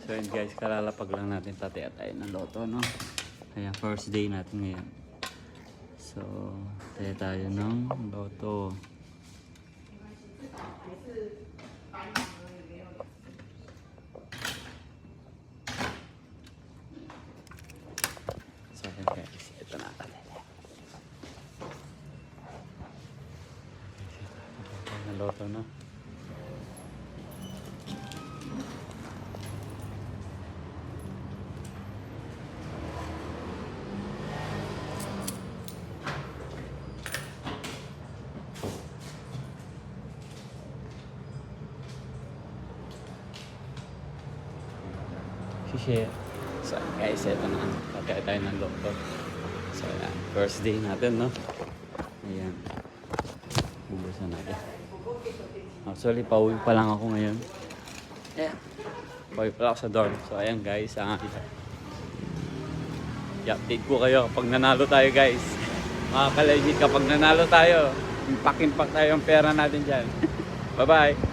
So yun guys, kalalapag lang natin tataya tayo ng loto, no? Kaya first day natin ngayon. So, taya tayo ng loto. So yun guys, ito na tataya. Ng loto, no? Share. So guys, ito na. Tataya tayo ng loto. So yan, first day natin, no? Ayan. Ubusan natin. Actually, pauwi pa lang ako ngayon. Ayan. Pauwi pa lang ako sa dorm. So ayan guys, i-update ko kayo kapag nanalo tayo guys. Mga ka-legit, kapag nanalo tayo, impact tayo ang pera natin dyan. Bye bye!